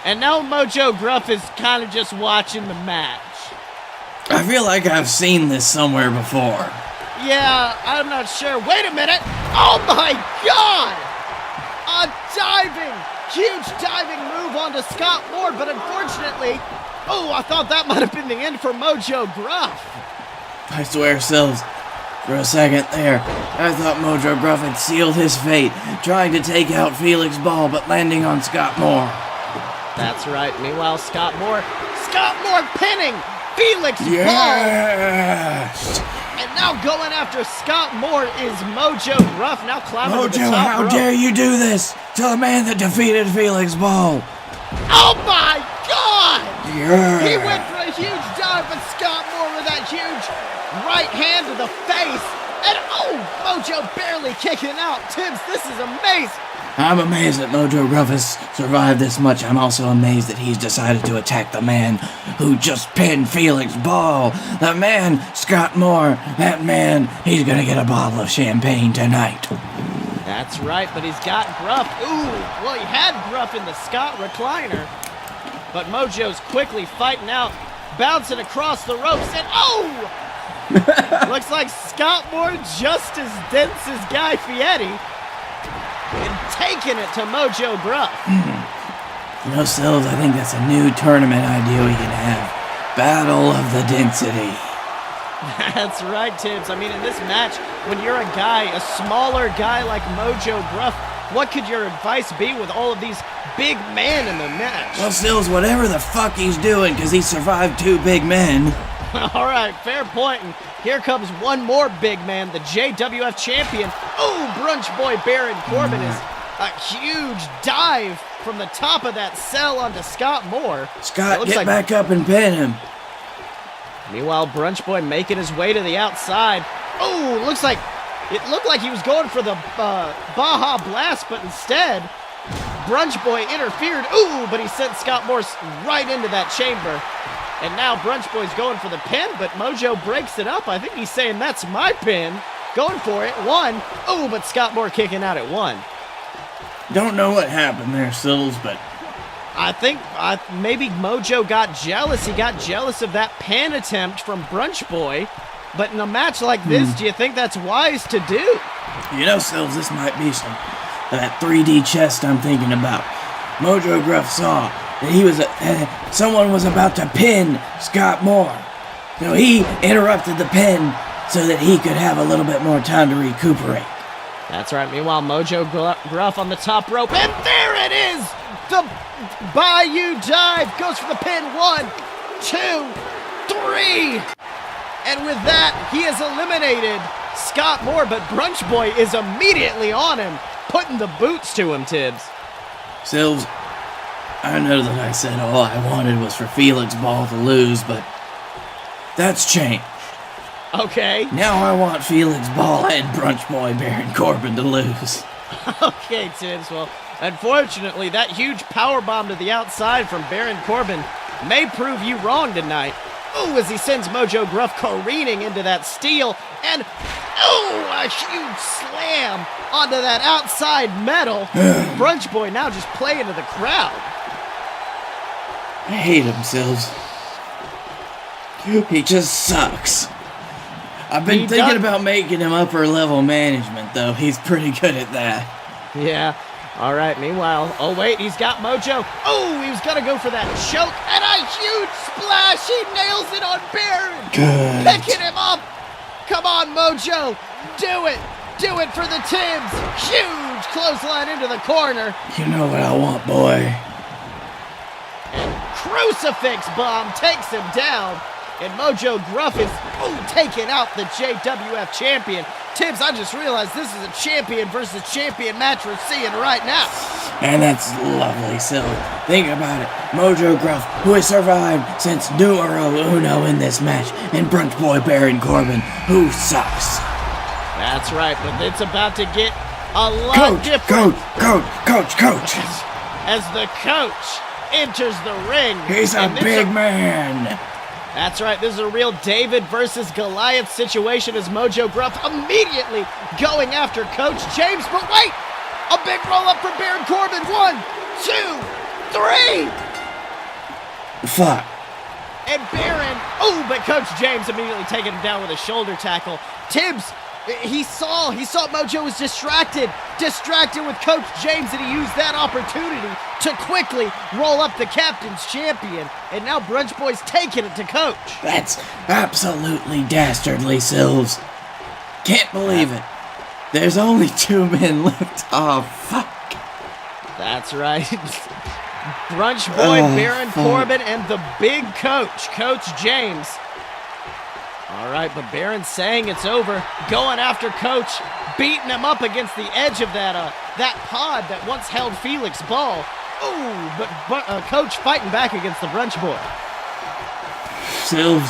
And now Mojo Gruff is kind of just watching the match. I feel like I've seen this somewhere before. Yeah, I'm not sure. Wait a minute. Oh my God! A huge diving move onto Scott Moore, but unfortunately, I thought that might have been the end for Mojo Gruff. I swear, Sills, for a second there, I thought Mojo Gruff had sealed his fate, trying to take out Felix Ball, but landing on Scott Moore. That's right. Meanwhile, Scott Moore pinning Felix Ball. Yes! And now going after Scott Moore is Mojo Gruff, now climbing to the Mojo, top how rope. dare you do this to the man that defeated Felix Ball? Oh my God! Yeah. He went for a huge dive, but Scott Moore with that huge right hand to the face. And Mojo barely kicking out. Tibbs, this is amazing. I'm amazed that Mojo Gruff has survived this much. I'm also amazed that he's decided to attack the man who just pinned Felix Ball. The man, Scott Moore. That man, he's gonna get a bottle of champagne tonight. That's right, but he's got Gruff. Well, he had Gruff in the Scott recliner. But Mojo's quickly fighting out, bouncing across the ropes, and looks like Scott Moore just as dense as Guy Fieri. And taking it to Mojo Gruff. You know, Sills, I think that's a new tournament idea we can have. Battle of the Density. That's right, Tibbs. I mean, in this match, when you're a smaller guy like Mojo Gruff, what could your advice be with all of these big men in the match? Well, Sills, whatever the fuck he's doing, because he survived 2 big men. All right, fair point. And here comes one more big man, the JWF champion. Brunch boy Baron Corbin is a huge dive from the top of that cell onto Scott Moore. Scott, get back up and pin him. Meanwhile, Brunch boy making his way to the outside. It looked like he was going for the Baja Blast, but instead, Brunch boy interfered. But he sent Scott Moore right into that chamber. And now Brunch Boy's going for the pin, but Mojo breaks it up. I think he's saying, that's my pin. Going for it. 1. But Scott Moore kicking out at 1. Don't know what happened there, Sills, but I think maybe Mojo got jealous. He got jealous of that pin attempt from Brunch Boy. But in a match like this, do you think that's wise to do? You know, Sills, this might be that 3D chest I'm thinking about. Mojo Gruff saw that someone was about to pin Scott Moore. So he interrupted the pin so that he could have a little bit more time to recuperate. That's right. Meanwhile, Mojo Gruff on the top rope. And there it is! The Bayou Dive goes for the pin. 1, 2, 3. And with that, he has eliminated Scott Moore, but Brunch Boy is immediately on him, putting the boots to him, Tibbs. Sills, I know that I said all I wanted was for Felix Ball to lose, but that's changed. Okay. Now I want Felix Ball and Brunch Boy Baron Corbin to lose. Okay, Tibbs. Well, unfortunately, that huge powerbomb to the outside from Baron Corbin may prove you wrong tonight. As he sends Mojo Gruff careening into that steel, and a huge slam onto that outside metal. Brunch Boy now just playing to the crowd. I hate him, Sills. He just sucks. I've been thinking about making him upper level management, though. He's pretty good at that. Yeah. All right, meanwhile, oh wait, he's got Mojo. Oh, he was gonna go for that choke, and a huge splash. He nails it on Baron. Good. Picking him up. Come on, Mojo. Do it. Do it for the Tibbs. Huge clothesline into the corner. You know what I want, boy. And crucifix bomb takes him down. And Mojo Gruff is taking out the JWF champion. Tibbs, I just realized this is a champion versus champion match we're seeing right now. And that's lovely, so think about it. Mojo Gruff, who has survived since numero uno in this match, and Brunch Boy Baron Corbin, who sucks. That's right, but it's about to get a lot different. Coach. As the coach enters the ring. He's a big man. That's right, this is a real David versus Goliath situation as Mojo Gruff immediately going after Coach James. But wait, a big roll up for Baron Corbin. 1, 2, 3. Fuck. And Baron, but Coach James immediately taking him down with a shoulder tackle. Tibbs, he saw Mojo was distracted with Coach James, and he used that opportunity to quickly roll up the captain's champion, and now Brunch Boy's taking it to Coach. That's absolutely dastardly, Sills. Can't believe it. There's only 2 men left. Oh, fuck. That's right. Brunch Boy, Baron Corbin, and the big coach, Coach James. All right, but Baron's saying it's over, going after Coach, beating him up against the edge of that pod that once held Felix Ball. But Coach fighting back against the Brunch Boy. Sills,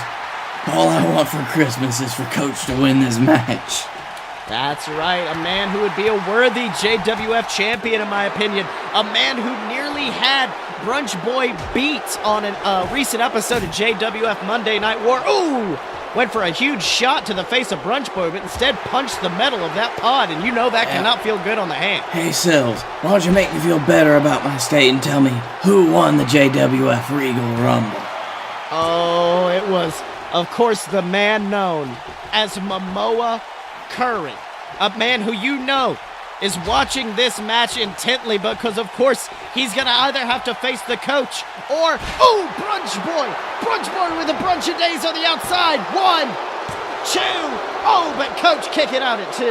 all I want for Christmas is for Coach to win this match. That's right, a man who would be a worthy JWF champion, in my opinion. A man who nearly had Brunch Boy beat on a recent episode of JWF Monday Night War. Went for a huge shot to the face of Brunch Boy, but instead punched the metal of that pod, and you know that cannot feel good on the hand. Hey, Sills, why don't you make me feel better about my state and tell me who won the JWF Regal Rumble? Oh, it was, of course, the man known as Momoa Curry. A man who you know is watching this match intently because, of course, he's going to either have to face the coach or, Brunch Boy with a bunch of days on the outside. 1, 2, but Coach kicking out at 2.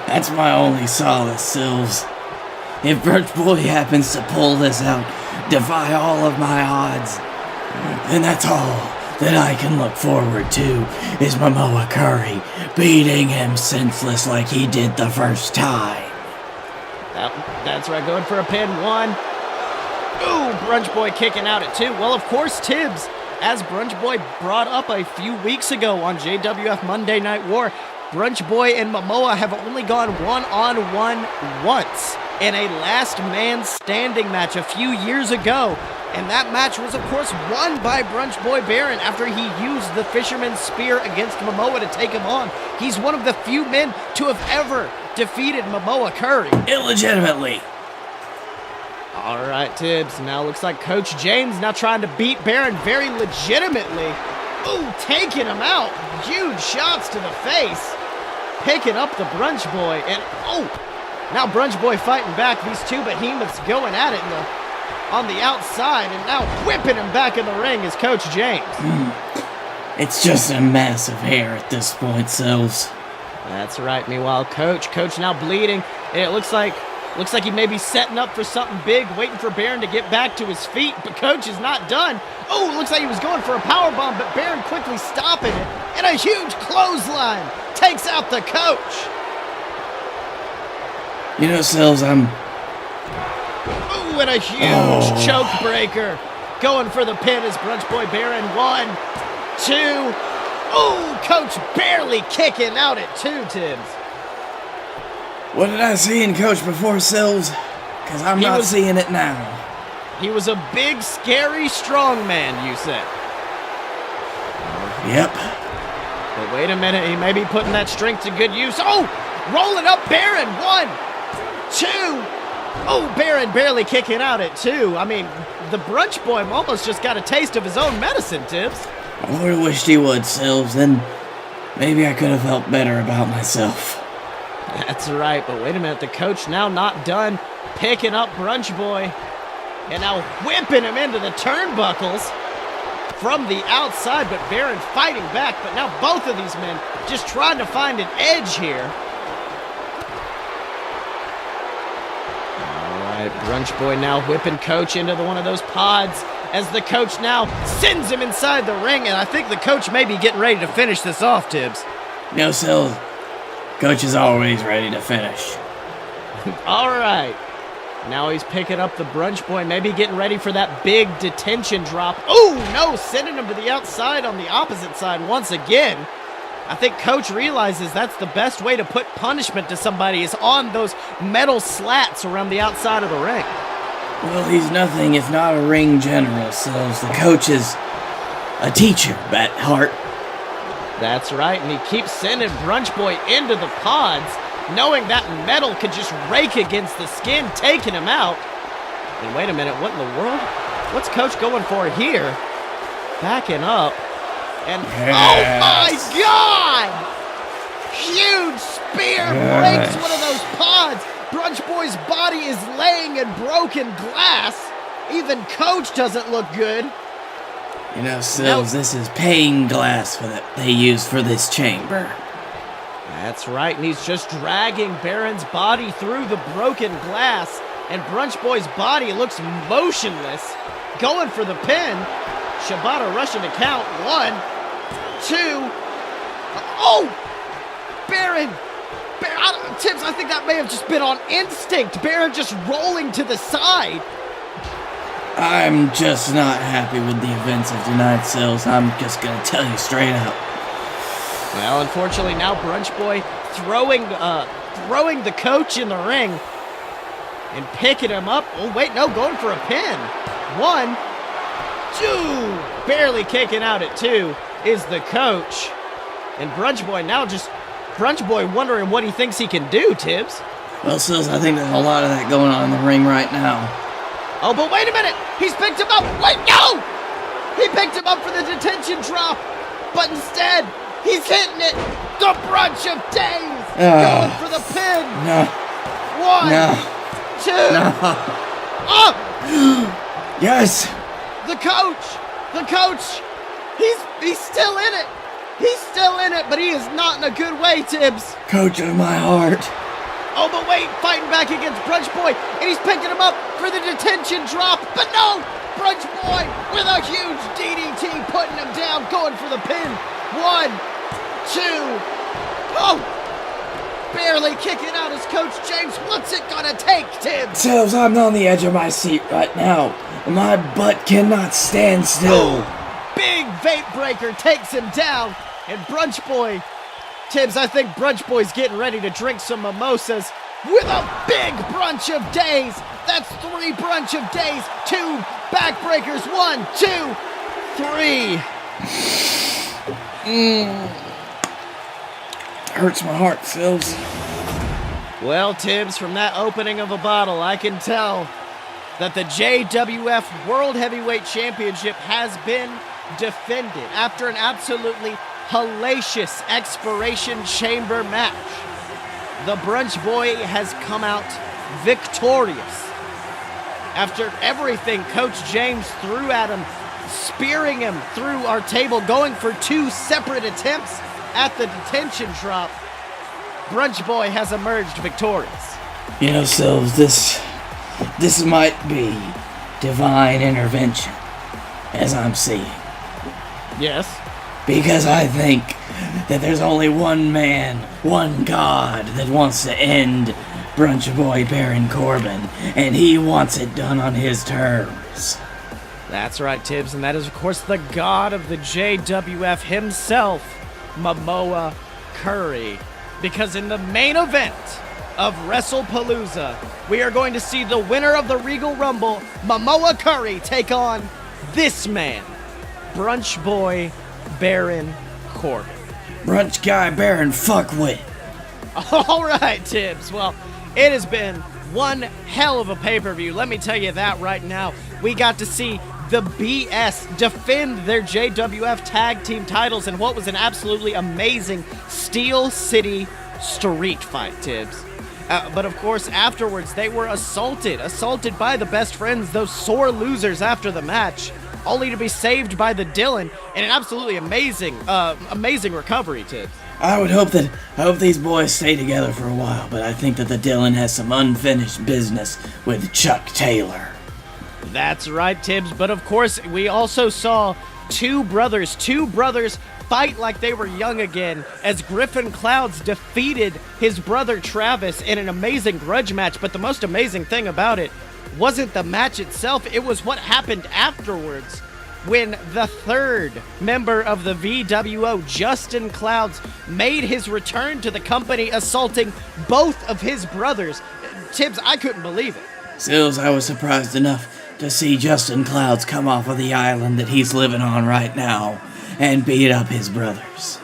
That's my only solace, Sills. If Brunch Boy happens to pull this out, defy all of my odds, then that's all that I can look forward to is Momoa Curry beating him senseless like he did the first time. That's right, going for a pin. 1. Brunch Boy kicking out at 2. Well, of course, Tibbs, as Brunch Boy brought up a few weeks ago on JWF Monday Night War, Brunch Boy and Momoa have only gone one-on-one once in a last man standing match a few years ago. And that match was, of course, won by Brunch Boy Baron after he used the Fisherman's Spear against Momoa to take him on. He's one of the few men to have ever defeated Momoa Curry. Illegitimately. All right, Tibbs. Now looks like Coach James now trying to beat Baron very legitimately. Taking him out. Huge shots to the face. Picking up the Brunch Boy. And, now Brunch Boy fighting back. These two behemoths going at it on the outside. And now whipping him back in the ring is Coach James. It's just a mass of hair at this point, Sills. That's right. Meanwhile, Coach now bleeding. And it looks like he may be setting up for something big, waiting for Baron to get back to his feet, but Coach is not done. Looks like he was going for a powerbomb, but Baron quickly stopping it. And a huge clothesline takes out the Coach. You know, Sills, and a huge choke breaker. Going for the pin as Brunch Boy Baron. 1, 2. Coach barely kicking out at 2, Tibbs. What did I see in Coach before, Sills? Because I'm not seeing it now. He was a big, scary, strong man, you said. Yep. But wait a minute, he may be putting that strength to good use. Rolling up Baron. 1, 2. Baron barely kicking out at 2. I mean, the Brunch Boy almost just got a taste of his own medicine, Tibbs. I would have wished he would, Sills. Then maybe I could have felt better about myself. That's right, but wait a minute, the Coach now not done. picking up Brunch Boy and now whipping him into the turnbuckles from the outside, but Baron fighting back. But now both of these men just trying to find an edge here. All right, Brunch Boy now whipping Coach into one of those pods as the coach now sends him inside the ring, and I think the coach may be getting ready to finish this off, Tibbs. No, Sills. Coach is always ready to finish. All right. Now he's picking up the Brunch Boy, maybe getting ready for that big detention drop. Oh, no, sending him to the outside on the opposite side once again. I think Coach realizes that's the best way to put punishment to somebody is on those metal slats around the outside of the ring. Well, he's nothing if not a ring general, Sills. The coach is a teacher at heart. That's right, and he keeps sending Brunch Boy into the pods, knowing that metal could just rake against the skin, taking him out. And wait a minute, what in the world? What's Coach going for here? Backing up. And yes. Oh my God! Huge spear breaks one of those pods. Brunch Boy's body is laying in broken glass. Even Coach doesn't look good. You know, Sills, this is pane glass that they use for this chamber. That's right, and he's just dragging Baron's body through the broken glass, and Brunch Boy's body looks motionless, going for the pin. Shibata rushing to count. 1, 2. Oh! Baron! Tibbs, I think that may have just been on instinct. Baron just rolling to the side. I'm just not happy with the events of tonight, Sills. I'm just gonna tell you straight out. Well, unfortunately, now Brunch Boy throwing the coach in the ring and picking him up. Oh, wait, no, going for a pin. 1, 2. Barely kicking out at 2 is the coach. And Brunch Boy wondering what he thinks he can do, Tibbs. Well, Sills, I think there's a lot of that going on in the ring right now. Oh, but wait a minute! He's picked him up! Wait, no! He picked him up for the detention drop, but instead, he's hitting it! The Brunch of Days! Going for the pin! No. 1, No. 2. No. Oh! Yes! The coach, he's still in it. He's still in it, but he is not in a good way, Tibbs. Coach of my heart. Oh, but wait, fighting back against Brunch Boy, and he's picking him up for the detention drop, but no! Brunch Boy with a huge DDT, putting him down, going for the pin. 1, 2. Oh! Barely kicking out his coach, James. What's it gonna take, Tibbs? Sills, I'm on the edge of my seat right now. My butt cannot stand still. Oh, big vape breaker takes him down, and Brunch Boy, Tibbs, I think Brunch Boy's getting ready to drink some mimosas with a big Brunch of Days. That's 3 Brunch of Days, 2 backbreakers, 1, 2, 3. Hurts my heart, Sills. Well, Tibbs, from that opening of a bottle, I can tell that the JWF World Heavyweight Championship has been defended after an absolutely hellacious Expiration Chamber match. The Brunch Boy has come out victorious. After everything Coach James threw at him, spearing him through our table, going for 2 separate attempts at the detention drop, Brunch Boy has emerged victorious. You know, Sills, this might be divine intervention, as I'm seeing. Yes? Because I think that there's only one man, one God that wants to end Brunch Boy Baron Corbin, and he wants it done on his terms. That's right, Tibbs, and that is, of course, the god of the JWF himself, Momoa Curry. Because in the main event of WrestlePalooza, we are going to see the winner of the Regal Rumble, Momoa Curry, take on this man, Brunch Boy Baron Corbin. Brunch guy Baron fuckwit. All right, Tibbs. Well, it has been one hell of a pay-per-view. Let me tell you that right now. We got to see the BS defend their JWF tag team titles in what was an absolutely amazing Steel City street fight, Tibbs. But of course, afterwards, they were assaulted by the best friends, those sore losers after the match, only to be saved by the Dylan in an absolutely amazing recovery, Tibbs. I hope these boys stay together for a while, but I think that the Dylan has some unfinished business with Chuck Taylor. That's right, Tibbs. But of course, we also saw two brothers fight like they were young again as Griffin Clouds defeated his brother Travis in an amazing grudge match. But the most amazing thing about it wasn't the match itself, it was what happened afterwards when the third member of the VWO, Justin Clouds, made his return to the company, assaulting both of his brothers. Tibbs, I couldn't believe it. Sills, I was surprised enough to see Justin Clouds come off of the island that he's living on right now and beat up his brothers.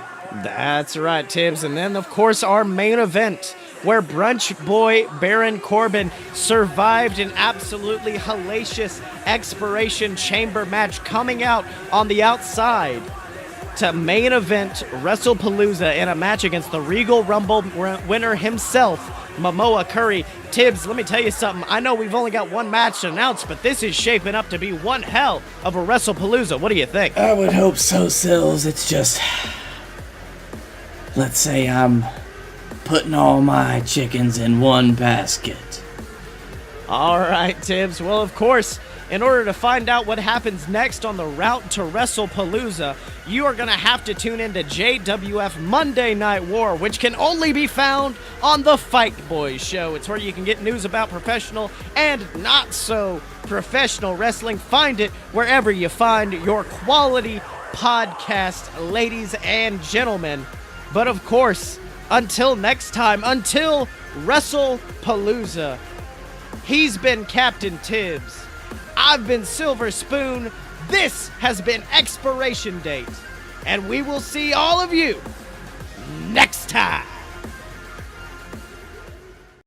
That's right, Tibbs. And then, of course, our main event, where Brunch boy Baron Corbin survived an absolutely hellacious Expiration Chamber match, coming out on the outside to main event WrestlePalooza in a match against the Regal Rumble winner himself, Momoa Curry. Tibbs, let me tell you something. I know we've only got one match to announce, but this is shaping up to be one hell of a WrestlePalooza. What do you think? I would hope so, Sills. It's just, let's say I'm putting all my chickens in one basket. All right, Tibbs. Well, of course, in order to find out what happens next on the route to WrestlePalooza, you are going to have to tune into JWF Monday Night War, which can only be found on the Fight Boys show. It's where you can get news about professional and not so professional wrestling. Find it wherever you find your quality podcast, ladies and gentlemen. But of course, until next time, until WrestlePalooza, he's been Captain Tibbs. I've been Silver Spoon. This has been Expiration Date. And we will see all of you next time.